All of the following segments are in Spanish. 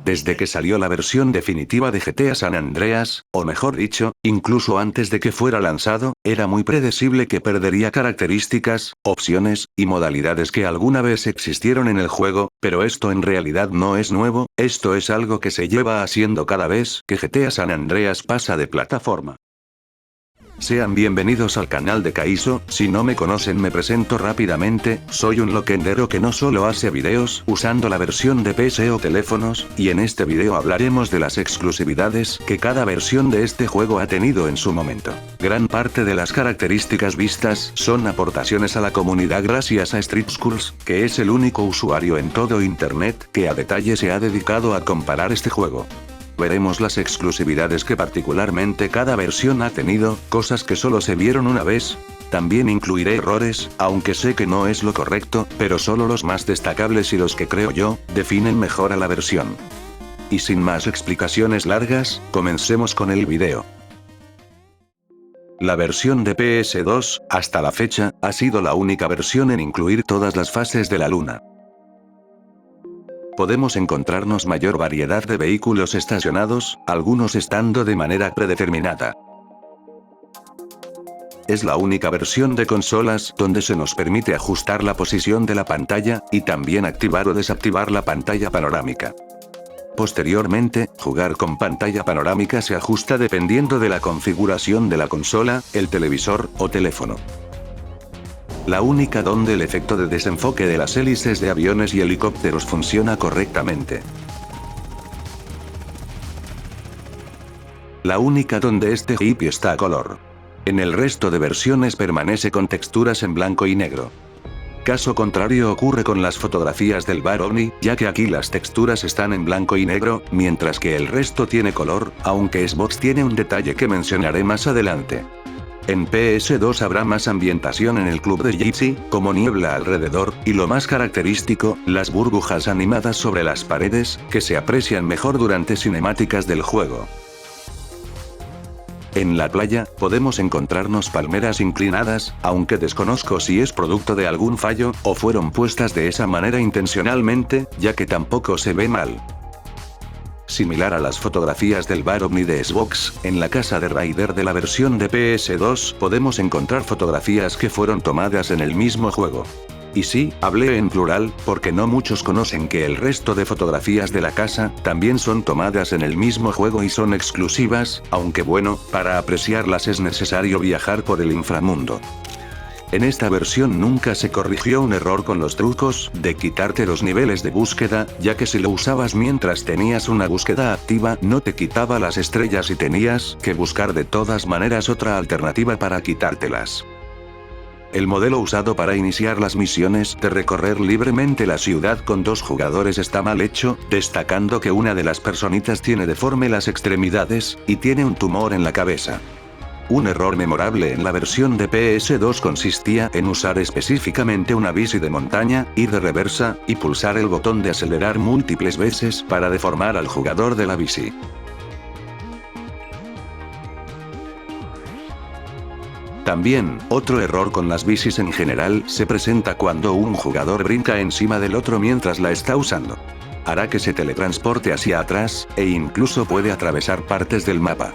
Desde que salió la versión definitiva de GTA San Andreas, o mejor dicho, incluso antes de que fuera lanzado, era muy predecible que perdería características, opciones, y modalidades que alguna vez existieron en el juego, pero esto en realidad no es nuevo, esto es algo que se lleva haciendo cada vez que GTA San Andreas pasa de plataforma. Sean bienvenidos al canal de Kaizo. Si no me conocen, me presento rápidamente, soy un loquendero que no solo hace videos usando la versión de PC o teléfonos, y en este video hablaremos de las exclusividades que cada versión de este juego ha tenido en su momento. Gran parte de las características vistas son aportaciones a la comunidad gracias a StreetSkulls, que es el único usuario en todo internet que a detalle se ha dedicado a comparar este juego. Veremos las exclusividades que particularmente cada versión ha tenido, cosas que solo se vieron una vez. También incluiré errores, aunque sé que no es lo correcto, pero solo los más destacables y los que creo yo, definen mejor a la versión. Y sin más explicaciones largas, comencemos con el video. La versión de PS2, hasta la fecha, ha sido la única versión en incluir todas las fases de la luna. Podemos encontrarnos mayor variedad de vehículos estacionados, algunos estando de manera predeterminada. Es la única versión de consolas donde se nos permite ajustar la posición de la pantalla, y también activar o desactivar la pantalla panorámica. Posteriormente, jugar con pantalla panorámica se ajusta dependiendo de la configuración de la consola, el televisor o teléfono. La única donde el efecto de desenfoque de las hélices de aviones y helicópteros funciona correctamente. La única donde este hippie está a color. En el resto de versiones permanece con texturas en blanco y negro. Caso contrario ocurre con las fotografías del bar OVNI, ya que aquí las texturas están en blanco y negro, mientras que el resto tiene color, aunque Xbox tiene un detalle que mencionaré más adelante. En PS2 habrá más ambientación en el club de Gypsy, como niebla alrededor, y lo más característico, las burbujas animadas sobre las paredes, que se aprecian mejor durante cinemáticas del juego. En la playa, podemos encontrarnos palmeras inclinadas, aunque desconozco si es producto de algún fallo, o fueron puestas de esa manera intencionalmente, ya que tampoco se ve mal. Similar a las fotografías del bar OVNI de Xbox, en la casa de Ryder de la versión de PS2 podemos encontrar fotografías que fueron tomadas en el mismo juego. Y sí, hablé en plural, porque no muchos conocen que el resto de fotografías de la casa también son tomadas en el mismo juego y son exclusivas, aunque bueno, para apreciarlas es necesario viajar por el inframundo. En esta versión nunca se corrigió un error con los trucos de quitarte los niveles de búsqueda, ya que si lo usabas mientras tenías una búsqueda activa no te quitaba las estrellas y tenías que buscar de todas maneras otra alternativa para quitártelas. El modelo usado para iniciar las misiones de recorrer libremente la ciudad con 2 jugadores está mal hecho, destacando que una de las personitas tiene deforme las extremidades, y tiene un tumor en la cabeza. Un error memorable en la versión de PS2 consistía en usar específicamente una bici de montaña, ir de reversa, y pulsar el botón de acelerar múltiples veces para deformar al jugador de la bici. También, otro error con las bicis en general se presenta cuando un jugador brinca encima del otro mientras la está usando. Hará que se teletransporte hacia atrás, e incluso puede atravesar partes del mapa.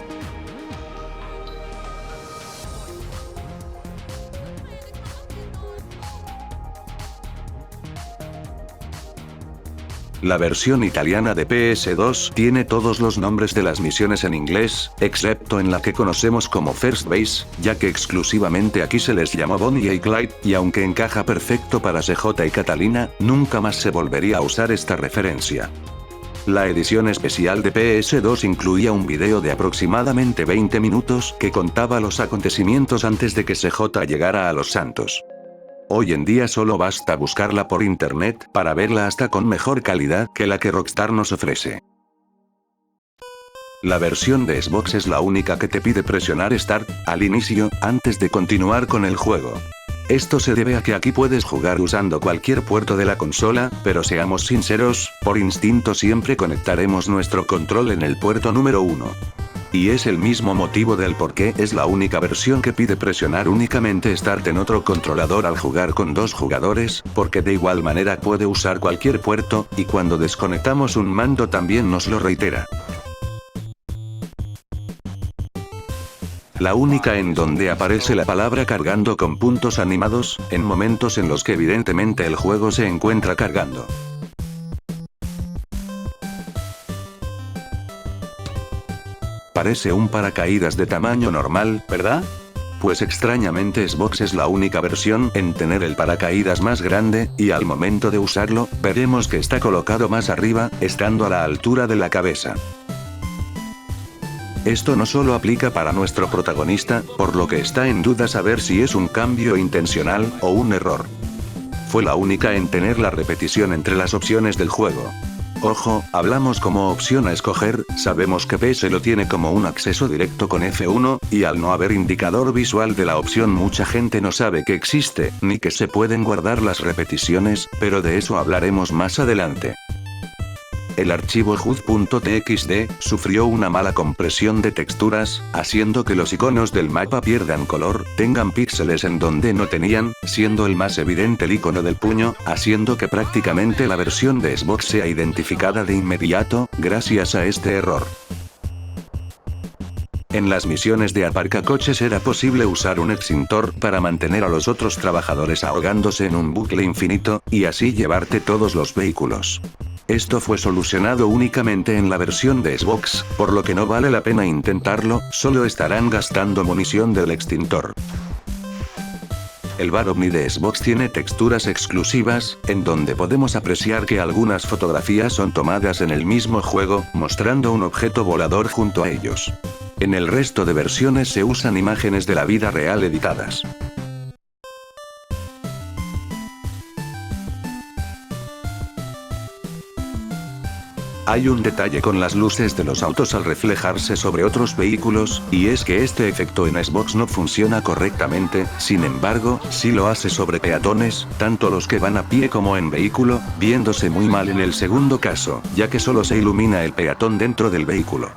La versión italiana de PS2 tiene todos los nombres de las misiones en inglés, excepto en la que conocemos como First Base, ya que exclusivamente aquí se les llamó Bonnie y Clyde, y aunque encaja perfecto para CJ y Catalina, nunca más se volvería a usar esta referencia. La edición especial de PS2 incluía un video de aproximadamente 20 minutos que contaba los acontecimientos antes de que CJ llegara a Los Santos. Hoy en día solo basta buscarla por internet para verla hasta con mejor calidad que la que Rockstar nos ofrece. La versión de Xbox es la única que te pide presionar Start al inicio, antes de continuar con el juego. Esto se debe a que aquí puedes jugar usando cualquier puerto de la consola, pero seamos sinceros, por instinto siempre conectaremos nuestro control en el puerto número 1. Y es el mismo motivo del por qué es la única versión que pide presionar únicamente Start en otro controlador al jugar con dos jugadores, porque de igual manera puede usar cualquier puerto, y cuando desconectamos un mando también nos lo reitera. La única en donde aparece la palabra cargando con puntos animados, en momentos en los que evidentemente el juego se encuentra cargando. Parece un paracaídas de tamaño normal, ¿verdad? Pues extrañamente Xbox es la única versión en tener el paracaídas más grande, y al momento de usarlo, veremos que está colocado más arriba, estando a la altura de la cabeza. Esto no solo aplica para nuestro protagonista, por lo que está en duda saber si es un cambio intencional, o un error. Fue la única en tener la repetición entre las opciones del juego. Ojo, hablamos como opción a escoger, sabemos que PS lo tiene como un acceso directo con F1, y al no haber indicador visual de la opción mucha gente no sabe que existe, ni que se pueden guardar las repeticiones, pero de eso hablaremos más adelante. El archivo HUD.txt sufrió una mala compresión de texturas, haciendo que los iconos del mapa pierdan color, tengan píxeles en donde no tenían, siendo el más evidente el icono del puño, haciendo que prácticamente la versión de Xbox sea identificada de inmediato, gracias a este error. En las misiones de aparcacoches era posible usar un extintor para mantener a los otros trabajadores ahogándose en un bucle infinito, y así llevarte todos los vehículos. Esto fue solucionado únicamente en la versión de Xbox, por lo que no vale la pena intentarlo, solo estarán gastando munición del extintor. El bar OVNI de Xbox tiene texturas exclusivas, en donde podemos apreciar que algunas fotografías son tomadas en el mismo juego, mostrando un objeto volador junto a ellos. En el resto de versiones se usan imágenes de la vida real editadas. Hay un detalle con las luces de los autos al reflejarse sobre otros vehículos, y es que este efecto en Xbox no funciona correctamente, sin embargo, sí lo hace sobre peatones, tanto los que van a pie como en vehículo, viéndose muy mal en el segundo caso, ya que solo se ilumina el peatón dentro del vehículo.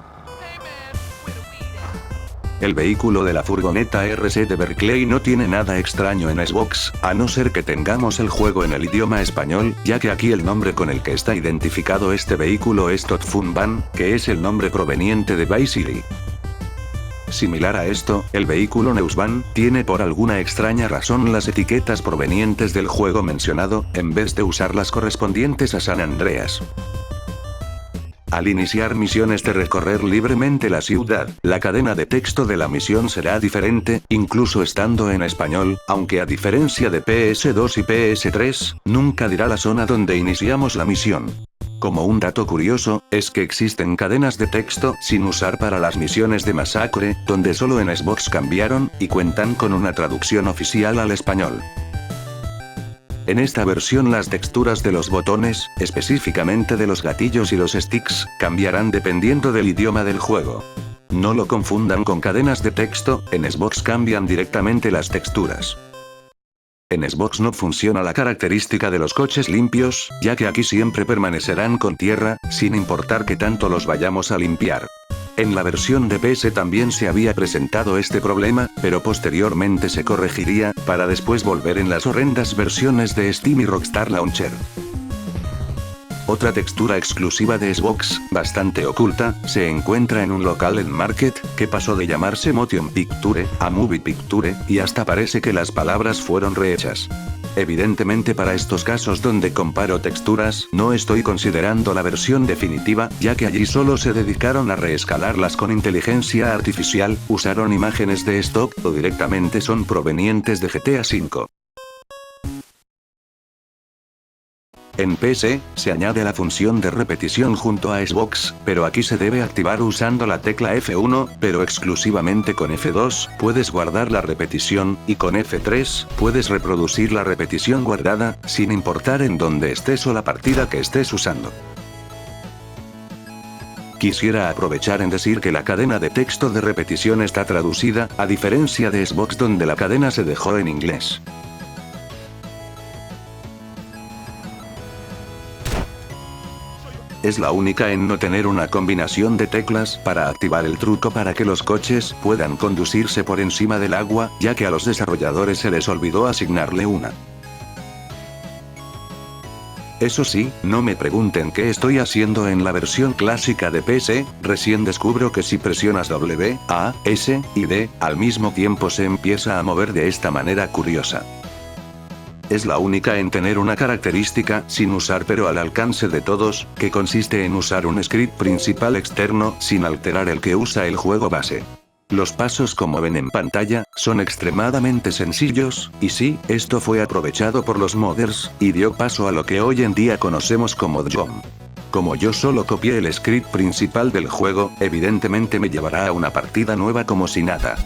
El vehículo de la furgoneta RC de Berkeley no tiene nada extraño en Xbox, a no ser que tengamos el juego en el idioma español, ya que aquí el nombre con el que está identificado este vehículo es Todd Fun Van, que es el nombre proveniente de Vice City. Similar a esto, el vehículo Neusban tiene por alguna extraña razón las etiquetas provenientes del juego mencionado, en vez de usar las correspondientes a San Andreas. Al iniciar misiones de recorrer libremente la ciudad, la cadena de texto de la misión será diferente, incluso estando en español, aunque a diferencia de PS2 y PS3, nunca dirá la zona donde iniciamos la misión. Como un dato curioso, es que existen cadenas de texto sin usar para las misiones de masacre, donde solo en Xbox cambiaron, y cuentan con una traducción oficial al español. En esta versión las texturas de los botones, específicamente de los gatillos y los sticks, cambiarán dependiendo del idioma del juego. No lo confundan con cadenas de texto, en Xbox cambian directamente las texturas. En Xbox no funciona la característica de los coches limpios, ya que aquí siempre permanecerán con tierra, sin importar que tanto los vayamos a limpiar. En la versión de PS también se había presentado este problema, pero posteriormente se corregiría, para después volver en las horrendas versiones de Steam y Rockstar Launcher. Otra textura exclusiva de Xbox, bastante oculta, se encuentra en un local en Market, que pasó de llamarse Motion Picture, a Movie Picture, y hasta parece que las palabras fueron rehechas. Evidentemente para estos casos donde comparo texturas, no estoy considerando la versión definitiva, ya que allí solo se dedicaron a reescalarlas con inteligencia artificial, usaron imágenes de stock, o directamente son provenientes de GTA V. En PC, se añade la función de repetición junto a Xbox, pero aquí se debe activar usando la tecla F1, pero exclusivamente con F2, puedes guardar la repetición, y con F3, puedes reproducir la repetición guardada, sin importar en dónde estés o la partida que estés usando. Quisiera aprovechar en decir que la cadena de texto de repetición está traducida, a diferencia de Xbox donde la cadena se dejó en inglés. Es la única en no tener una combinación de teclas para activar el truco para que los coches puedan conducirse por encima del agua, ya que a los desarrolladores se les olvidó asignarle una. Eso sí, no me pregunten qué estoy haciendo en la versión clásica de PC, recién descubro que si presionas W, A, S y D, al mismo tiempo se empieza a mover de esta manera curiosa. Es la única en tener una característica sin usar pero al alcance de todos, que consiste en usar un script principal externo sin alterar el que usa el juego base. Los pasos, como ven en pantalla, son extremadamente sencillos, y sí, esto fue aprovechado por los modders, y dio paso a lo que hoy en día conocemos como JOM. Como yo solo copié el script principal del juego, evidentemente me llevará a una partida nueva como si nada.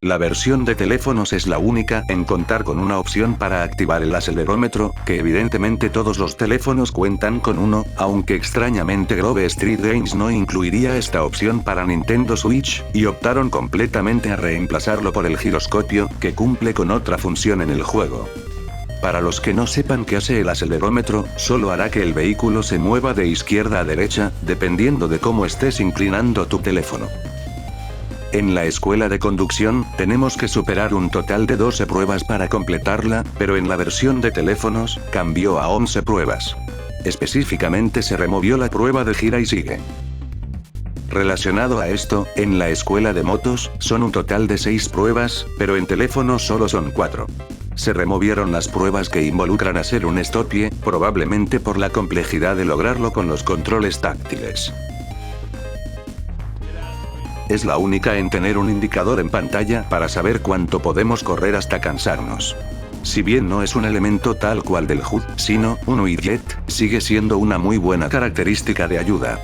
La versión de teléfonos es la única en contar con una opción para activar el acelerómetro, que evidentemente todos los teléfonos cuentan con uno, aunque extrañamente Grove Street Games no incluiría esta opción para Nintendo Switch, y optaron completamente a reemplazarlo por el giroscopio, que cumple con otra función en el juego. Para los que no sepan qué hace el acelerómetro, solo hará que el vehículo se mueva de izquierda a derecha, dependiendo de cómo estés inclinando tu teléfono. En la escuela de conducción, tenemos que superar un total de 12 pruebas para completarla, pero en la versión de teléfonos, cambió a 11 pruebas. Específicamente se removió la prueba de gira y sigue. Relacionado a esto, en la escuela de motos, son un total de 6 pruebas, pero en teléfonos solo son 4. Se removieron las pruebas que involucran hacer un stopie, probablemente por la complejidad de lograrlo con los controles táctiles. Es la única en tener un indicador en pantalla para saber cuánto podemos correr hasta cansarnos. Si bien no es un elemento tal cual del HUD, sino un widget, sigue siendo una muy buena característica de ayuda.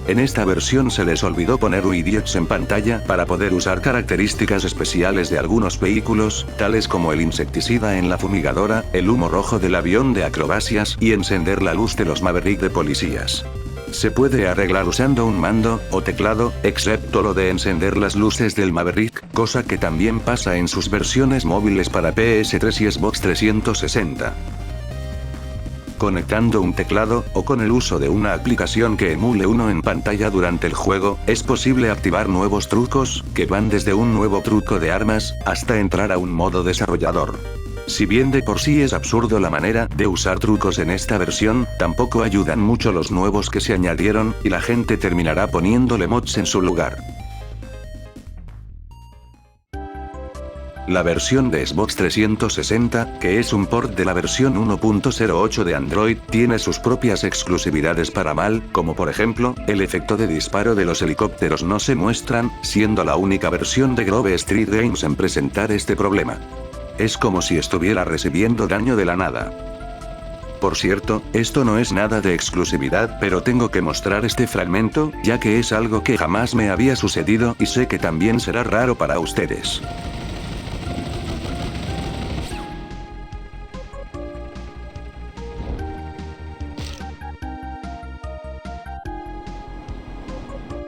En esta versión se les olvidó poner widgets en pantalla para poder usar características especiales de algunos vehículos, tales como el insecticida en la fumigadora, el humo rojo del avión de acrobacias y encender la luz de los Maverick de policías. Se puede arreglar usando un mando o teclado, excepto lo de encender las luces del Maverick, cosa que también pasa en sus versiones móviles para PS3 y Xbox 360. Conectando un teclado, o con el uso de una aplicación que emule uno en pantalla durante el juego, es posible activar nuevos trucos, que van desde un nuevo truco de armas, hasta entrar a un modo desarrollador. Si bien de por sí es absurdo la manera de usar trucos en esta versión, tampoco ayudan mucho los nuevos que se añadieron, y la gente terminará poniéndole mods en su lugar. La versión de Xbox 360, que es un port de la versión 1.08 de Android, tiene sus propias exclusividades para mal, como por ejemplo, el efecto de disparo de los helicópteros no se muestran, siendo la única versión de Grove Street Games en presentar este problema. Es como si estuviera recibiendo daño de la nada. Por cierto, esto no es nada de exclusividad, pero tengo que mostrar este fragmento, ya que es algo que jamás me había sucedido y sé que también será raro para ustedes.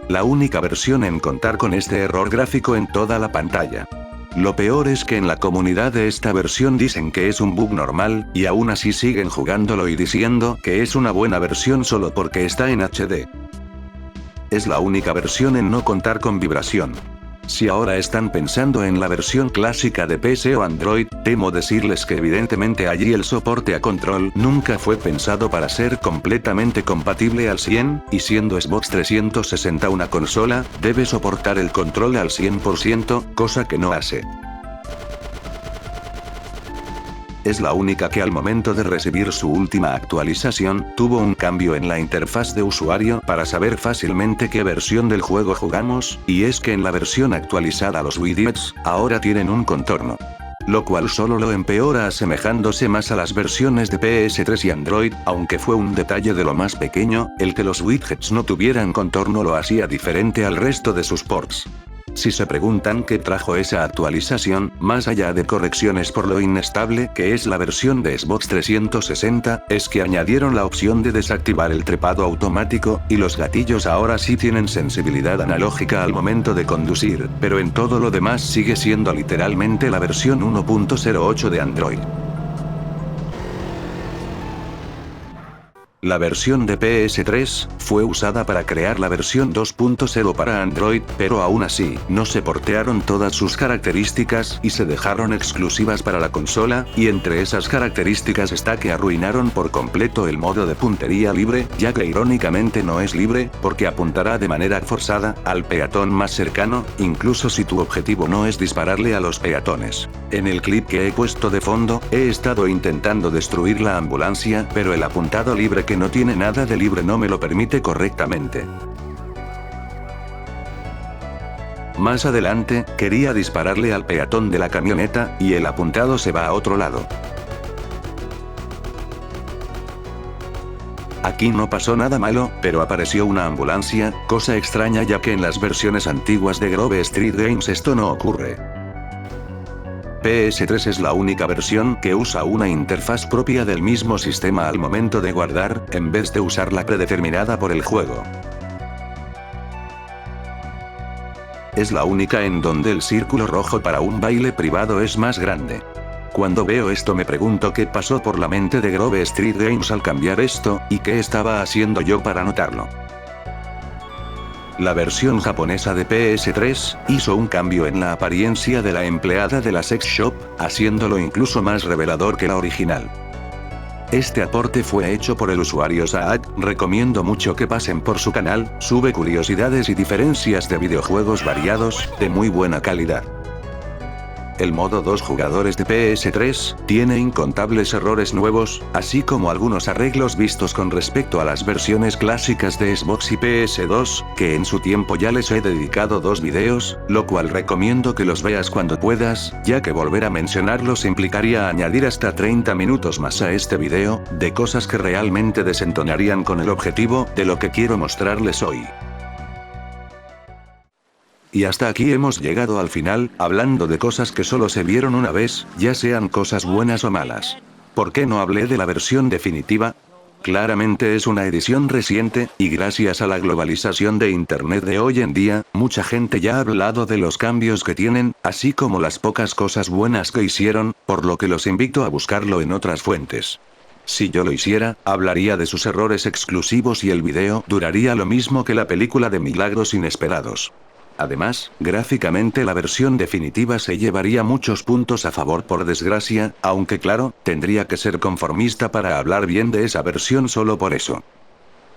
La única versión en contar con este error gráfico en toda la pantalla. Lo peor es que en la comunidad de esta versión dicen que es un bug normal, y aún así siguen jugándolo y diciendo que es una buena versión solo porque está en HD. Es la única versión en no contar con vibración. Si ahora están pensando en la versión clásica de PC o Android, temo decirles que evidentemente allí el soporte a control nunca fue pensado para ser completamente compatible al 100, y siendo Xbox 360 una consola, debe soportar el control al 100%, cosa que no hace. Es la única que al momento de recibir su última actualización, tuvo un cambio en la interfaz de usuario para saber fácilmente qué versión del juego jugamos, y es que en la versión actualizada los widgets, ahora tienen un contorno. Lo cual solo lo empeora asemejándose más a las versiones de PS3 y Android, aunque fue un detalle de lo más pequeño, el que los widgets no tuvieran contorno lo hacía diferente al resto de sus ports. Si se preguntan qué trajo esa actualización, más allá de correcciones por lo inestable que es la versión de Xbox 360, es que añadieron la opción de desactivar el trepado automático, y los gatillos ahora sí tienen sensibilidad analógica al momento de conducir, pero en todo lo demás sigue siendo literalmente la versión 1.08 de Android. La versión de PS3 fue usada para crear la versión 2.0 para Android, pero aún así, no se portearon todas sus características y se dejaron exclusivas para la consola, y entre esas características está que arruinaron por completo el modo de puntería libre, ya que irónicamente no es libre, porque apuntará de manera forzada al peatón más cercano, incluso si tu objetivo no es dispararle a los peatones. En el clip que he puesto de fondo, he estado intentando destruir la ambulancia, pero el apuntado libre que no tiene nada de libre no me lo permite correctamente. Más adelante, quería dispararle al peatón de la camioneta, y el apuntado se va a otro lado. Aquí no pasó nada malo, pero apareció una ambulancia, cosa extraña ya que en las versiones antiguas de Grove Street Games esto no ocurre. PS3 es la única versión que usa una interfaz propia del mismo sistema al momento de guardar, en vez de usar la predeterminada por el juego. Es la única en donde el círculo rojo para un baile privado es más grande. Cuando veo esto me pregunto qué pasó por la mente de Grove Street Games al cambiar esto, y qué estaba haciendo yo para notarlo. La versión japonesa de PS3 hizo un cambio en la apariencia de la empleada de la sex shop, haciéndolo incluso más revelador que la original. Este aporte fue hecho por el usuario Saad, recomiendo mucho que pasen por su canal, sube curiosidades y diferencias de videojuegos variados, de muy buena calidad. El modo 2 jugadores de PS3 tiene incontables errores nuevos, así como algunos arreglos vistos con respecto a las versiones clásicas de Xbox y PS2, que en su tiempo ya les he dedicado 2 videos, lo cual recomiendo que los veas cuando puedas, ya que volver a mencionarlos implicaría añadir hasta 30 minutos más a este video, de cosas que realmente desentonarían con el objetivo de lo que quiero mostrarles hoy. Y hasta aquí hemos llegado al final, hablando de cosas que solo se vieron una vez, ya sean cosas buenas o malas. ¿Por qué no hablé de la versión definitiva? Claramente es una edición reciente, y gracias a la globalización de Internet de hoy en día, mucha gente ya ha hablado de los cambios que tienen, así como las pocas cosas buenas que hicieron, por lo que los invito a buscarlo en otras fuentes. Si yo lo hiciera, hablaría de sus errores exclusivos y el video duraría lo mismo que la película de Milagros Inesperados. Además, gráficamente la versión definitiva se llevaría muchos puntos a favor por desgracia, aunque claro, tendría que ser conformista para hablar bien de esa versión solo por eso.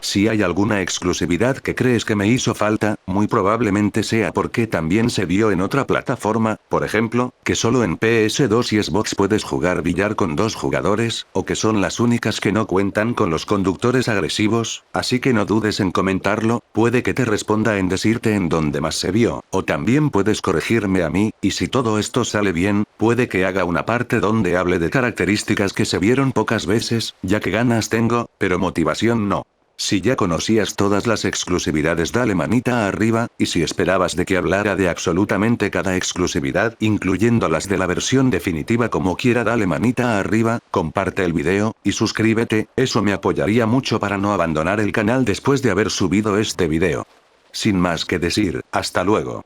Si hay alguna exclusividad que crees que me hizo falta, muy probablemente sea porque también se vio en otra plataforma, por ejemplo, que solo en PS2 y Xbox puedes jugar billar con 2 jugadores, o que son las únicas que no cuentan con los conductores agresivos, así que no dudes en comentarlo, puede que te responda en decirte en dónde más se vio, o también puedes corregirme a mí, y si todo esto sale bien, puede que haga una parte donde hable de características que se vieron pocas veces, ya que ganas tengo, pero motivación no. Si ya conocías todas las exclusividades dale manita arriba, y si esperabas de que hablara de absolutamente cada exclusividad, incluyendo las de la versión definitiva como quiera dale manita arriba, comparte el video, y suscríbete, eso me apoyaría mucho para no abandonar el canal después de haber subido este video. Sin más que decir, hasta luego.